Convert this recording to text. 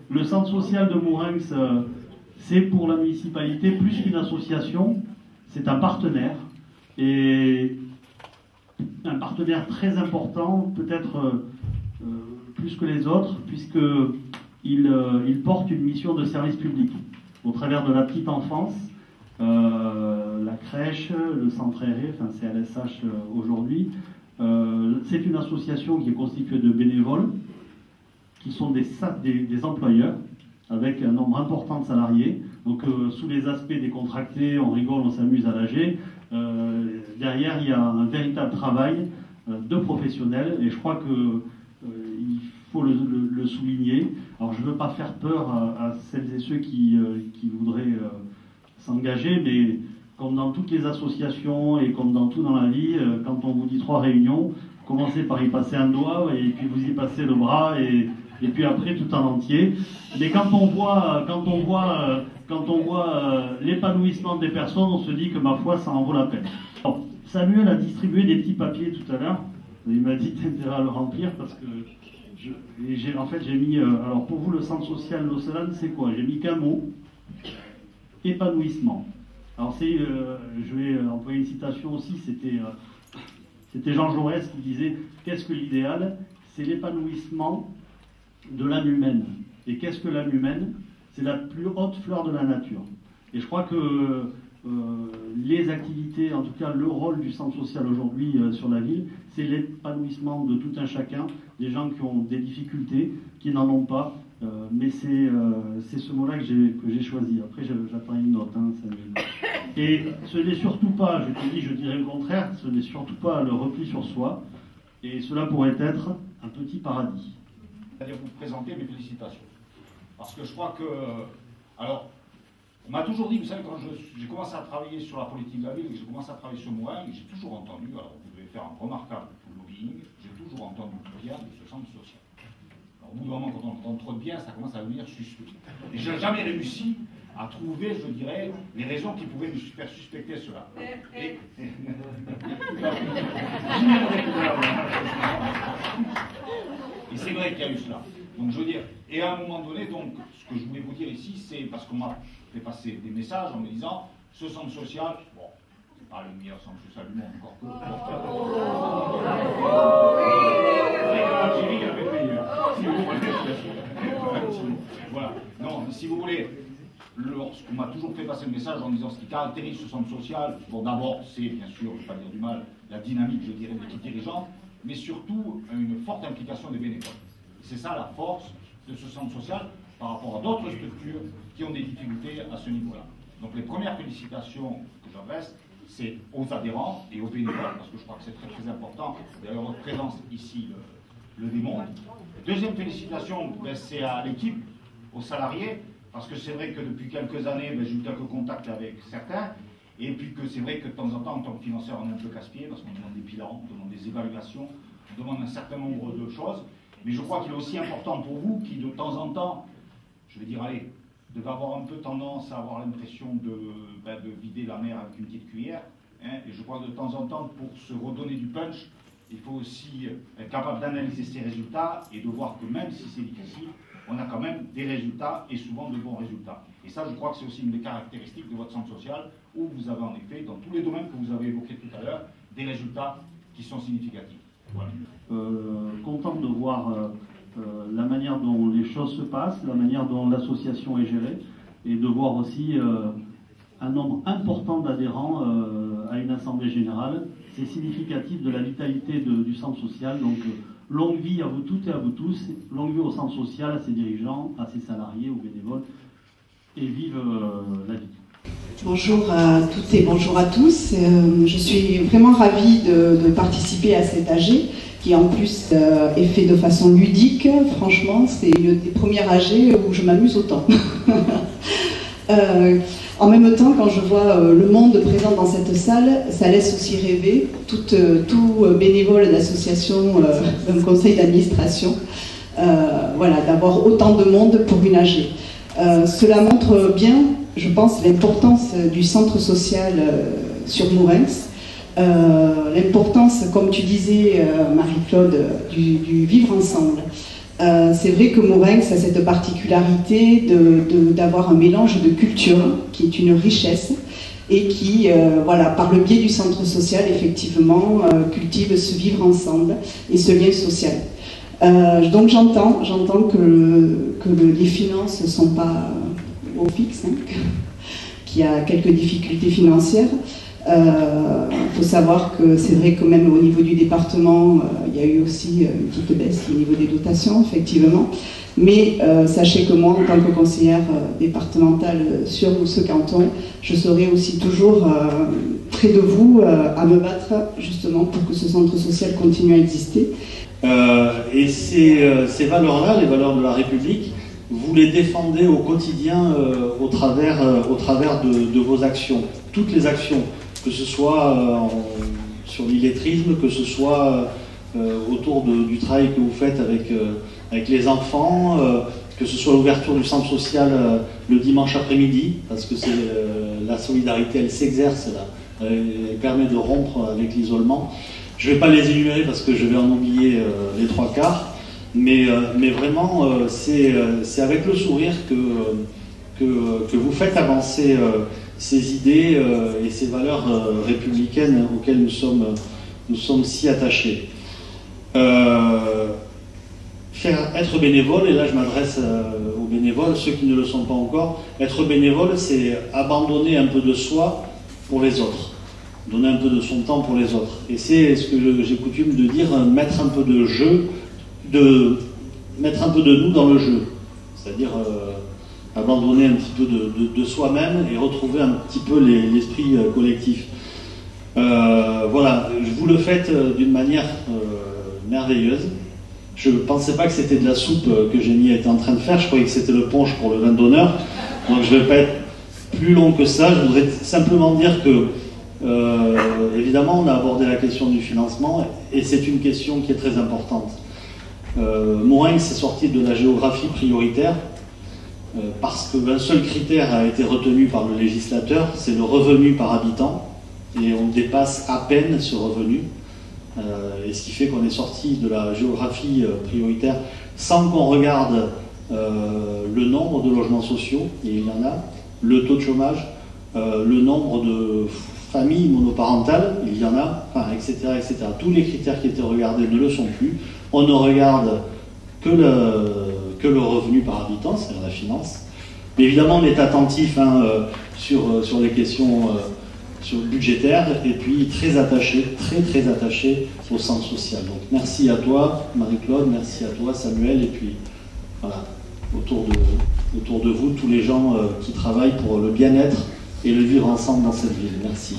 le centre social de Mourenx, c'est pour la municipalité plus qu'une association, c'est un partenaire, et un partenaire très important, peut-être plus que les autres, puisqu'il porte une mission de service public au travers de la petite enfance, la crèche, le centre aéré, enfin CLSH aujourd'hui. C'est une association qui est constituée de bénévoles, qui sont des employeurs, avec un nombre important de salariés. Donc sous les aspects décontractés, on rigole, on s'amuse à l'âger. Derrière, il y a un véritable travail de professionnels, et je crois qu'il faut le souligner. Alors je ne veux pas faire peur à celles et ceux qui voudraient s'engager, mais comme dans toutes les associations et comme dans tout dans la vie, quand on vous dit 3 réunions, commencez par y passer un doigt, et puis vous y passez le bras, et puis après tout en entier. Mais quand on voit l'épanouissement des personnes, on se dit que, ma foi, ça en vaut la peine. Bon, Samuel a distribué des petits papiers tout à l'heure. Il m'a dit d'intérêt à le remplir, parce que j'ai mis... alors pour vous, le centre social L'Océan, c'est quoi? J'ai mis qu'un mot: épanouissement. Alors je vais employer une citation aussi, c'était Jean Jaurès qui disait: qu'est-ce que l'idéal? C'est l'épanouissement de l'âme humaine. Et qu'est-ce que l'âme humaine? C'est la plus haute fleur de la nature. Et je crois que les activités, en tout cas le rôle du centre social aujourd'hui sur la ville, c'est l'épanouissement de tout un chacun, des gens qui ont des difficultés, qui n'en ont pas, mais c'est ce mot-là que j'ai choisi. Après j'attends une note, hein, et ce n'est surtout pas, je dirais le contraire, ce n'est surtout pas le repli sur soi, et cela pourrait être un petit paradis. C'est-à-dire vous présenter mes félicitations. Parce que je crois que... Alors, on m'a toujours dit, vous savez, quand j'ai commencé à travailler sur la politique de la ville, et que j'ai commencé à travailler sur Mourenx, j'ai toujours entendu, alors vous devez faire un remarquable lobbying, j'ai toujours entendu bien de ce centre social. Alors au bout d'un moment, quand on entend trop de bien, ça commence à devenir suspect. Et je n'ai jamais réussi à trouver, je dirais, les raisons qui pouvaient nous faire suspecter cela. Et c'est vrai qu'il y a eu cela. Donc je veux dire, et à un moment donné, donc, ce que je voulais vous dire ici, c'est parce qu'on m'a fait passer des messages en me disant, ce centre social, bon, c'est pas le meilleur centre social du monde, encore que... Algérie avait le meilleur. Si vous voulez. Voilà. Non, mais si vous voulez, lorsqu'on m'a toujours fait passer le message en disant ce qui caractérise ce centre social, bon, d'abord, c'est bien sûr, je ne vais pas dire du mal, la dynamique, je dirais, de l'équipe dirigeante, mais surtout une forte implication des bénévoles. C'est ça la force de ce centre social par rapport à d'autres structures qui ont des difficultés à ce niveau-là. Donc les premières félicitations que j'adresse, c'est aux adhérents et aux bénévoles, parce que je crois que c'est très très important. D'ailleurs, votre présence ici le démontre. Deuxième félicitation, c'est à l'équipe, aux salariés, parce que c'est vrai que depuis quelques années, j'ai eu quelques contacts avec certains, et puis que c'est vrai que de temps en temps, en tant que financeur, on est un peu casse-pied, parce qu'on demande des bilans, on demande des évaluations, on demande un certain nombre de choses. Mais je crois qu'il est aussi important pour vous qui, de temps en temps, je vais dire, allez, devez avoir un peu tendance à avoir l'impression de vider la mer avec une petite cuillère. Hein, et je crois que de temps en temps, pour se redonner du punch, il faut aussi être capable d'analyser ses résultats et de voir que même si c'est difficile, on a quand même des résultats et souvent de bons résultats. Et ça, je crois que c'est aussi une des caractéristiques de votre centre social, où vous avez en effet, dans tous les domaines que vous avez évoqués tout à l'heure, des résultats qui sont significatifs. Voilà. Content de voir la manière dont les choses se passent, la manière dont l'association est gérée, et de voir aussi un nombre important d'adhérents à une assemblée générale. C'est significatif de la vitalité du centre social. Donc longue vie à vous toutes et à vous tous, longue vie au centre social, à ses dirigeants, à ses salariés, aux bénévoles, et vive la vie. Bonjour à toutes et bonjour à tous. Je suis vraiment ravie de participer à cet AG qui en plus est fait de façon ludique. Franchement, c'est une des premières AG où je m'amuse autant. En même temps, quand je vois le monde présent dans cette salle, ça laisse aussi rêver tout bénévole d'association, d'un conseil d'administration, voilà, d'avoir autant de monde pour une AG. Cela montre bien, je pense, l'importance du centre social sur Mourenx, l'importance, comme tu disais, Marie-Claude, du vivre ensemble. C'est vrai que Mourenx a cette particularité d'avoir un mélange de cultures qui est une richesse et qui, voilà, par le biais du centre social, effectivement, cultive ce vivre ensemble et ce lien social. Donc j'entends que les finances ne sont pas au fixe, hein, qu'il y a quelques difficultés financières. Il faut savoir que c'est vrai que même au niveau du département, il y a eu aussi une petite baisse au niveau des dotations, effectivement. Mais sachez que moi, en tant que conseillère départementale sur ce canton, je serai aussi toujours près de vous à me battre justement pour que ce centre social continue à exister. Et ces valeurs-là, les valeurs de la République, vous les défendez au quotidien au travers de vos actions, toutes les actions, que ce soit sur l'illettrisme, que ce soit autour du travail que vous faites avec les enfants, que ce soit l'ouverture du centre social le dimanche après-midi, parce que la solidarité, elle s'exerce là, elle permet de rompre avec l'isolement. Je ne vais pas les énumérer parce que je vais en oublier les trois quarts, mais vraiment c'est avec le sourire que vous faites avancer ces idées et ces valeurs républicaines auxquelles nous sommes si attachés. Être bénévole, et là je m'adresse aux bénévoles, ceux qui ne le sont pas encore, être bénévole, c'est abandonner un peu de soi pour les autres, donner un peu de son temps pour les autres. Et c'est ce que j'ai coutume de dire, mettre un peu de jeu, mettre un peu de nous dans le jeu, c'est-à-dire abandonner un petit peu de soi-même et retrouver un petit peu l'esprit collectif. Voilà, vous le faites d'une manière merveilleuse. Je ne pensais pas que c'était de la soupe que Jenny était en train de faire, je croyais que c'était le punch pour le vin d'honneur, donc je ne vais pas être plus long que ça. Je voudrais simplement dire que évidemment on a abordé la question du financement et c'est une question qui est très importante. Mourenx est sorti de la géographie prioritaire parce qu'un seul critère a été retenu par le législateur, c'est le revenu par habitant, et on dépasse à peine ce revenu. Et ce qui fait qu'on est sorti de la géographie prioritaire sans qu'on regarde le nombre de logements sociaux, et il y en a, le taux de chômage, le nombre de familles monoparentales, il y en a, enfin, etc., etc. Tous les critères qui étaient regardés ne le sont plus. On ne regarde que le revenu par habitant, c'est-à-dire la finance. Mais évidemment, on est attentif sur les questions budgétaires et puis très attaché au centre social. Donc merci à toi, Marie-Claude, merci à toi, Samuel, et puis voilà, autour de vous, tous les gens qui travaillent pour le bien-être et le vivre ensemble dans cette ville. Merci.